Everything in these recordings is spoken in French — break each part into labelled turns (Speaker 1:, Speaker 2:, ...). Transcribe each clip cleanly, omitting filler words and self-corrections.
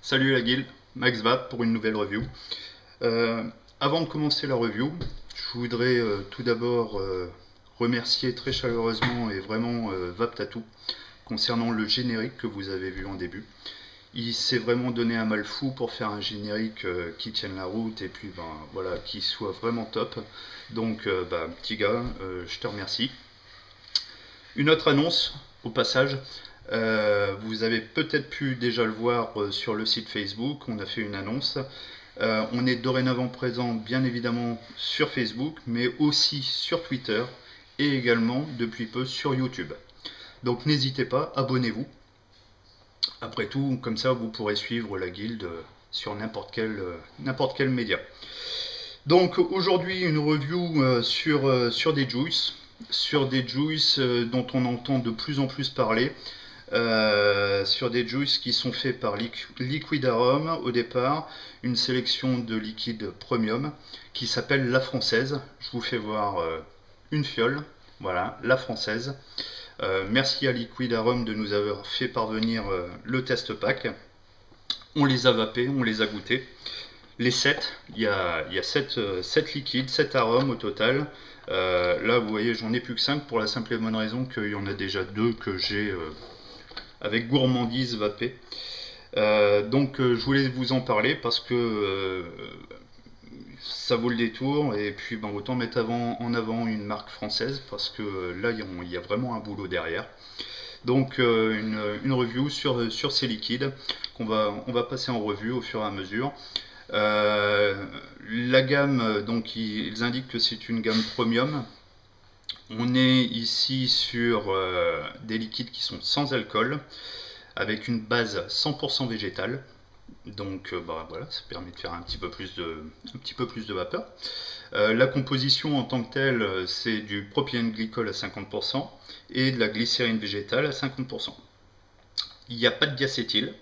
Speaker 1: Salut la guilde, Max Vap pour une nouvelle review. Euh, Avant de commencer la review, je voudrais tout d'abord remercier très chaleureusement et vraiment Vap Tattoo concernant le générique que vous avez vu en début. Il s'est vraiment donné un mal fou pour faire un générique qui tienne la route et puis voilà, qui soit vraiment top. Donc petit gars, je te remercie. Une autre annonce au passage. Vous avez peut-être pu déjà le voir sur le site Facebook, on a fait une annonce. On est dorénavant présent bien évidemment sur Facebook, mais aussi sur Twitter et également depuis peu sur YouTube. Donc n'hésitez pas, abonnez-vous. Après tout, comme ça vous pourrez suivre la guilde sur n'importe quel média. Donc aujourd'hui une review sur des juices, dont on entend de plus en plus parler. Sur des juices qui sont faits par Liquid Arôme au départ, une sélection de liquide premium qui s'appelle La Française. Je vous fais voir une fiole, voilà, La Française. Merci à Liquid Arôme de nous avoir fait parvenir le test pack. On les a vapés, on les a goûtés. Les 7, il y a 7 liquides, 7 arômes au total. Là vous voyez j'en ai plus que 5 pour la simple et bonne raison qu'il y en a déjà 2 que j'ai avec gourmandise vapé. Je voulais vous en parler parce que ça vaut le détour et puis autant mettre en avant une marque française parce que là il y a vraiment un boulot derrière. Donc une review sur ces liquides on va passer en revue au fur et à mesure. La gamme, donc ils indiquent que c'est une gamme premium. On est ici sur des liquides qui sont sans alcool, avec une base 100% végétale. Donc voilà, ça permet de faire un petit peu plus de vapeur. La composition en tant que telle, c'est du propylène glycol à 50% et de la glycérine végétale à 50%. Il n'y a pas de diacétyl,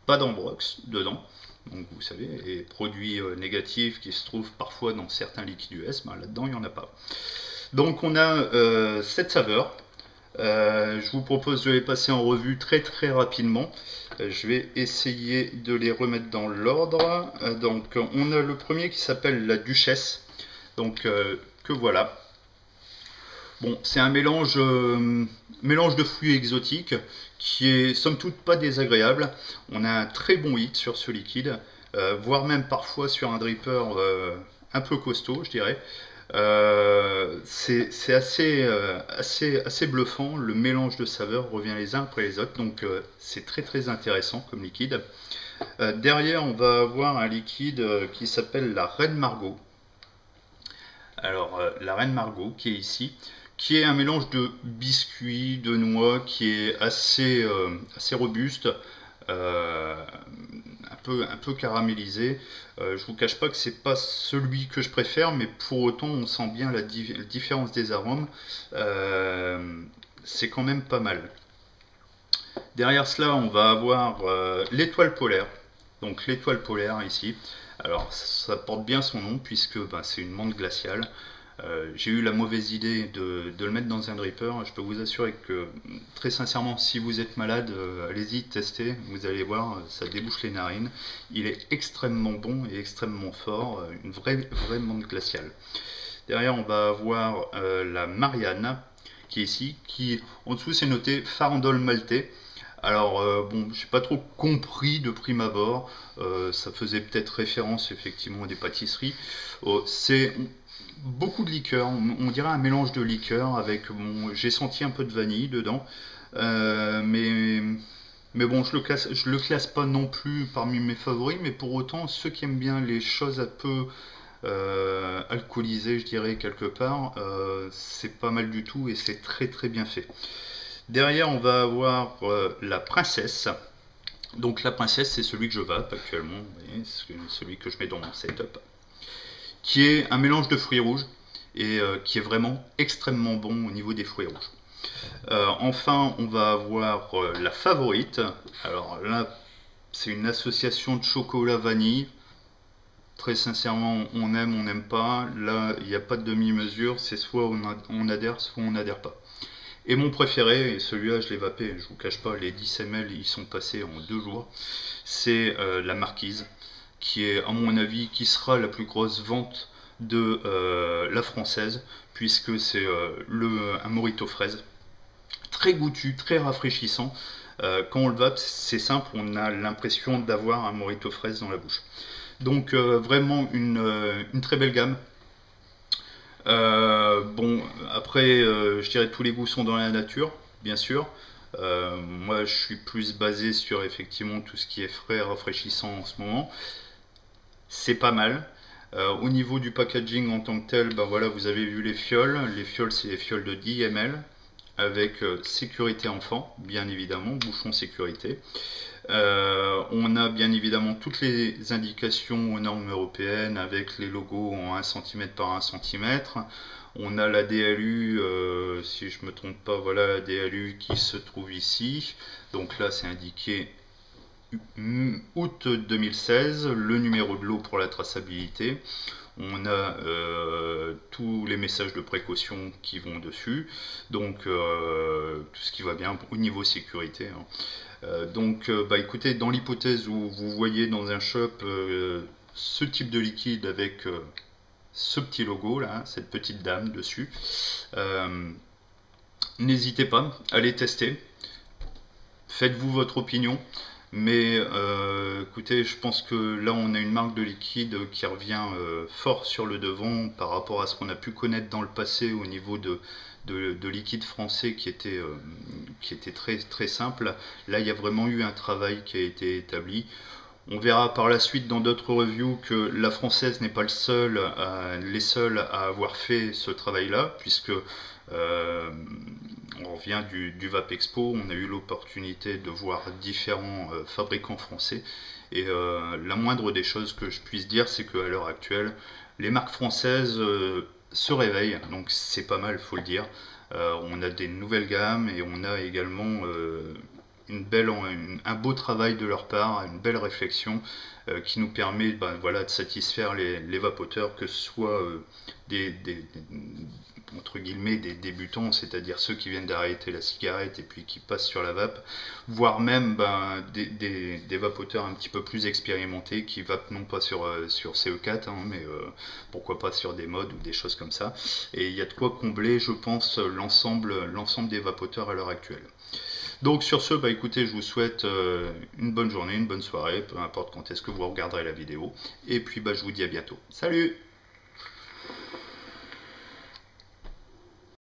Speaker 1: pas d'ambrox dedans. Donc vous savez, les produits négatifs qui se trouvent parfois dans certains liquides US, là-dedans il n'y en a pas. Donc on a 7 saveurs. Je vous propose de les passer en revue très rapidement. Je vais essayer de les remettre dans l'ordre. Donc on a le premier qui s'appelle la Duchesse. Donc que voilà. Bon, c'est un mélange de fruits exotiques qui est somme toute pas désagréable. On a un très bon hit sur ce liquide, voire même parfois sur un dripper un peu costaud, je dirais. C'est assez bluffant, le mélange de saveurs revient les uns après les autres, donc c'est très intéressant comme liquide. Derrière, on va avoir un liquide qui s'appelle la Reine Margot. Alors, la Reine Margot qui est ici, qui est un mélange de biscuits, de noix, qui est assez robuste, un peu caramélisé. Je vous cache pas que c'est pas celui que je préfère, mais pour autant on sent bien la différence des arômes. C'est quand même pas mal. Derrière cela, on va avoir l'étoile polaire. Donc l'étoile polaire ici. Alors ça porte bien son nom puisque c'est une menthe glaciale. J'ai eu la mauvaise idée de le mettre dans un dripper. Je peux vous assurer que très sincèrement, si vous êtes malade, allez-y, testez, vous allez voir, ça débouche les narines. Il est extrêmement bon et extrêmement fort, une vraie menthe glaciale. Derrière, on va avoir la Marianne qui est ici, qui en dessous c'est noté farandole maltais. Alors j'ai pas trop compris de prime abord, ça faisait peut-être référence effectivement à des pâtisseries. C'est beaucoup de liqueur, on dirait un mélange de liqueur avec, j'ai senti un peu de vanille dedans, mais bon, je le classe pas non plus parmi mes favoris, mais pour autant, ceux qui aiment bien les choses un peu alcoolisées, je dirais quelque part, c'est pas mal du tout et c'est très bien fait. Derrière, on va avoir la Princesse. Donc la Princesse, c'est celui que je vape actuellement, c'est celui que je mets dans mon setup, qui est un mélange de fruits rouges et qui est vraiment extrêmement bon au niveau des fruits rouges. Enfin, on va avoir la Favorite. Alors là, c'est une association de chocolat vanille. Très sincèrement, on aime, on n'aime pas. Là, il n'y a pas de demi-mesure. C'est soit on adhère, soit on n'adhère pas. Et mon préféré, et celui-là je l'ai vapé, je vous cache pas, les 10 ml ils sont passés en 2 jours, c'est la Marquise, qui est à mon avis, qui sera la plus grosse vente de la française, puisque c'est un mojito fraise, très goûtu, très rafraîchissant. Quand on le vape, c'est simple, on a l'impression d'avoir un mojito fraise dans la bouche. Donc vraiment une très belle gamme. Bon, après, je dirais que tous les goûts sont dans la nature, bien sûr. Moi, je suis plus basé sur effectivement tout ce qui est frais, rafraîchissant en ce moment. C'est pas mal. Au niveau du packaging en tant que tel, ben voilà, vous avez vu les fioles. Les fioles, c'est les fioles de 10 ml avec sécurité enfant, bien évidemment, bouchon sécurité. On a bien évidemment toutes les indications aux normes européennes avec les logos en 1 cm par 1 cm. On a la DLU, si je me trompe pas, voilà la DLU qui se trouve ici. Donc là, c'est indiqué août 2016, le numéro de lot pour la traçabilité. On a tous les messages de précaution qui vont dessus, donc tout ce qui va bien au niveau sécurité, hein. Donc bah écoutez, dans l'hypothèse où vous voyez dans un shop ce type de liquide avec ce petit logo là, cette petite dame dessus, n'hésitez pas à les tester, faites-vous votre opinion. Mais écoutez, je pense que là on a une marque de liquide qui revient fort sur le devant par rapport à ce qu'on a pu connaître dans le passé au niveau de liquide français qui était très, très simple. Là il y a vraiment eu un travail qui a été établi. On verra par la suite dans d'autres reviews que la française n'est pas les seuls à avoir fait ce travail-là, puisque on revient du Vape Expo, on a eu l'opportunité de voir différents fabricants français. Et la moindre des choses que je puisse dire, c'est qu'à l'heure actuelle, les marques françaises se réveillent, donc c'est pas mal, faut le dire. On a des nouvelles gammes et on a également un beau travail de leur part, une belle réflexion qui nous permet voilà, de satisfaire les vapoteurs, que ce soit entre guillemets des débutants, c'est-à-dire ceux qui viennent d'arrêter la cigarette et puis qui passent sur la vape, voire même des vapoteurs un petit peu plus expérimentés qui vapent non pas sur CE4, hein, mais pourquoi pas sur des modes ou des choses comme ça. Et il y a de quoi combler, je pense, l'ensemble des vapoteurs à l'heure actuelle. Donc sur ce, écoutez, je vous souhaite une bonne journée, une bonne soirée, peu importe quand est-ce que vous regarderez la vidéo. Et puis je vous dis à bientôt. Salut!